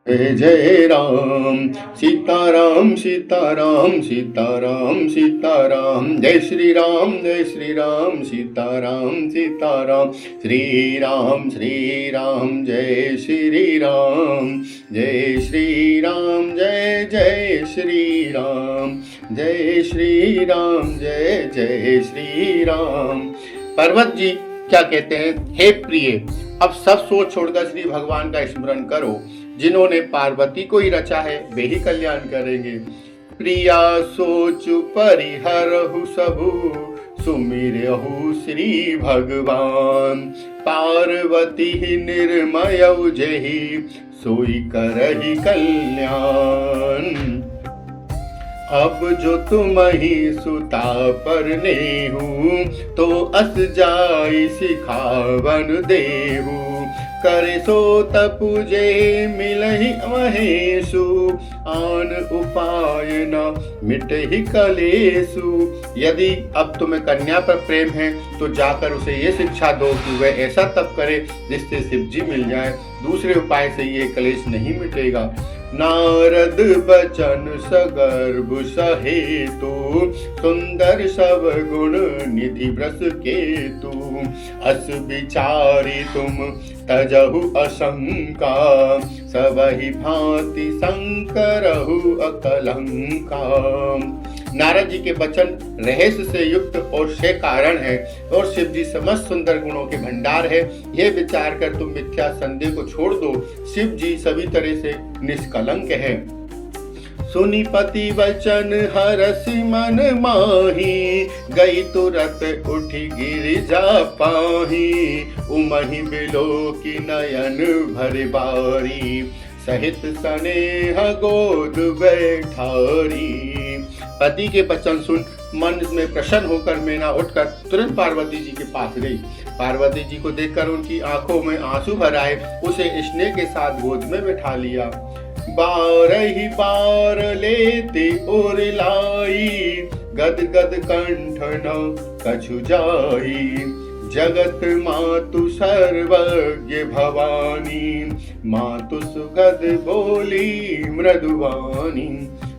जय जय राम। सीताराम सीताराम सीताराम सीताराम। जय श्री राम सीताराम सीताराम। श्री राम जय श्री राम। जय श्री राम जय जय श्री राम। जय श्री राम जय जय श्री राम। पर्वत जी क्या कहते हैं? हे प्रिय, अब सब सोच छोड़कर श्री भगवान का स्मरण करो। जिन्होंने पार्वती को ही रचा है वे ही कल्याण करेंगे। प्रिया सोचु परिहरहु सबु, सुमिरहु श्री भगवान। पार्वती ही निर्मयौ जेहि, सोई करहि कल्याण। अब जो तुम ही सुता परने हूँ, तो अस जाई सिखावन देहू। करे सो तपुजे मिलहि महेशु, आन उपाय न मिटहि कलेशु। यदि अब तुम्हें कन्या पर प्रेम है तो जाकर उसे ये शिक्षा दो कि वह ऐसा तप करे जिससे शिव जी मिल जाए। दूसरे उपाय से ये कलेश नहीं मिटेगा। नारद बचन सगर्भ सहेतु, सुंदर सब गुण निधि ब्रस केतु। अस विचारी तुम तजहु अशंका, सबहि भांति शंकरहु अकलंका। नारद जी के वचन रहस्य से युक्त और से कारण है, और शिव जी समस्त सुंदर गुणों के भंडार है। यह विचार कर तुम मिथ्या संदेह को छोड़ दो। शिव जी सभी तरह से निष्कलंक है। सुनि पति वचन हरसि मन माही, गई तुरत उठी गिरिजा पाही। उमहि बिलोकी नयन भरि बारी, सहित स्नेह गोद बैठारी। पति के वचन सुन मन में प्रसन्न होकर मैना उठकर तुरंत पार्वती जी के पास गई। पार्वती जी को देखकर उनकी आंखों में आंसू भर आए। उसे स्नेह के साथ गोद में बैठा लिया। बारही बार लेते और लाई, गद गद कंठ न कछु जाई। जगत मातु सर्वज्ञ भवानी, मातु सुगद बोली मृदुवानी।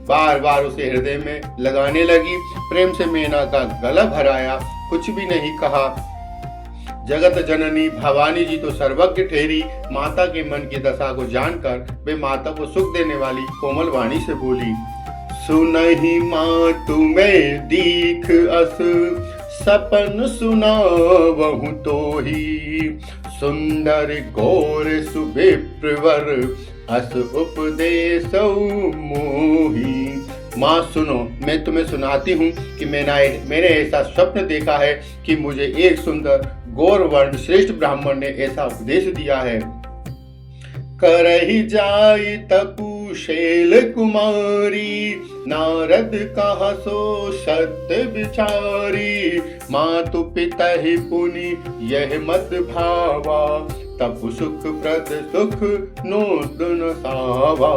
बार बार उसे हृदय में लगाने लगी। प्रेम से मैना का गला भराया, कुछ भी नहीं कहा। जगत जननी भवानी जी तो सर्वज्ञ ठहरी। माता के मन की दशा को जानकर वे माता को सुख देने वाली कोमल वाणी से बोली। सुनहि मातु मैं दीख अस, सपन सुनावहु तोहि। सुंदर गौर सुविप्रवर, अस उपदेशौ मोहि। माँ सुनो, मैं तुम्हें सुनाती हूँ कि मैंने ऐसा स्वप्न देखा है कि मुझे एक सुंदर गौर वर्ण श्रेष्ठ ब्राह्मण ने ऐसा उपदेश दिया है। करहि जाई तपुशैल कुमारी, नारद कहा सो सत्य विचारी। मातु पिता ही पुनि यह मत भावा, तब सुख प्रद सुख दोष न सावा।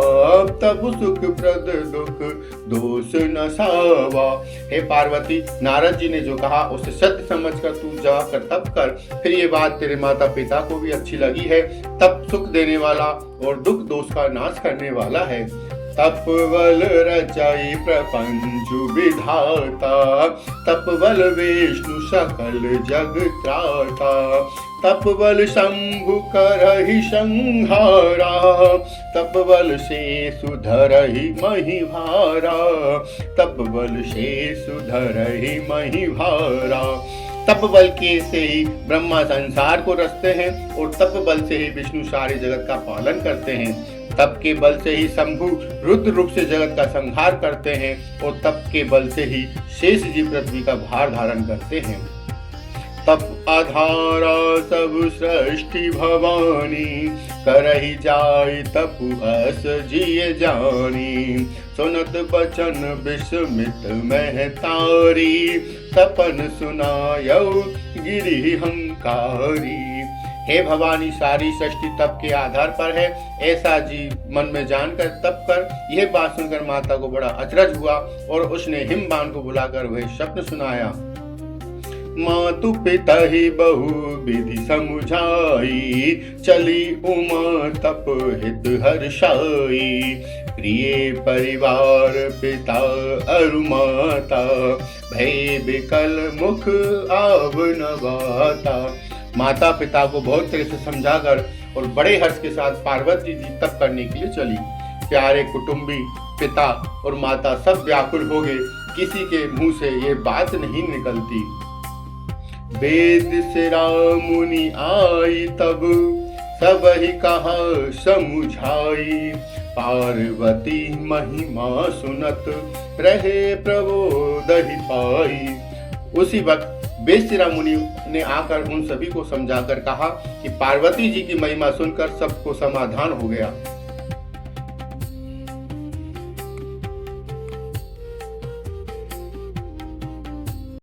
तब सुख प्रद दुख दोष न सावा। हे पार्वती, नारद जी ने जो कहा उसे सत्य समझकर तू जाकर तप कर। फिर ये बात तेरे माता पिता को भी अच्छी लगी है। तप सुख देने वाला और दुख दोष का नाश करने वाला है। तपबल रचाई प्रपंचु विधाता, तपबल विष्णु सकल जग त्राता। तपबल शंभु करहि संहारा, तपबल शेषु धरहि महिभारा। तपबल शेषु धरहि महिभारा। तप बल के से ही ब्रह्मा संसार को रचते हैं, और तप बल से ही विष्णु सारे जगत का पालन करते हैं। तप के बल से ही शंभु रुद्र रूप से जगत का संहार करते हैं, और तप के बल से ही शेष जी पृथ्वी का भार धारण करते हैं। तप आधारा सब सृष्टि भवानी, करहि जाय तपु अस जिय जानी। सुनत बचन विस्मित महतारी, सपन सुनायौ गिरि हंकारी। हे भवानी, सारी सृष्टि तप के आधार पर है, ऐसा जी मन में जानकर तप कर। यह बात सुनकर माता को बड़ा अचरज हुआ और उसने हिमबान को बुलाकर वह स्वप्न सुनाया। मातु पिता ही बहु विधि समुझाई, चली उमा तप हित हर्षाई। प्रिय परिवार पिता अरु माता, भय बिकल मुख आव नवाता। माता पिता को बहुत तरह से समझाकर और बड़े हर्ष के साथ पार्वती जी तप करने के लिए चली। प्यारे कुटुंबी पिता और माता सब व्याकुल हो गए, किसी के मुंह से ये बात नहीं निकलती। वेद सिरा मुनि आई तब, सब ही कहा समुझाई। पार्वती महिमा सुनत, रहे प्रबोध ही पाई। उसी वक्त वेदशिरा मुनि ने आकर उन सभी को समझाकर कहा कि पार्वती जी की महिमा सुनकर सबको समाधान हो गया।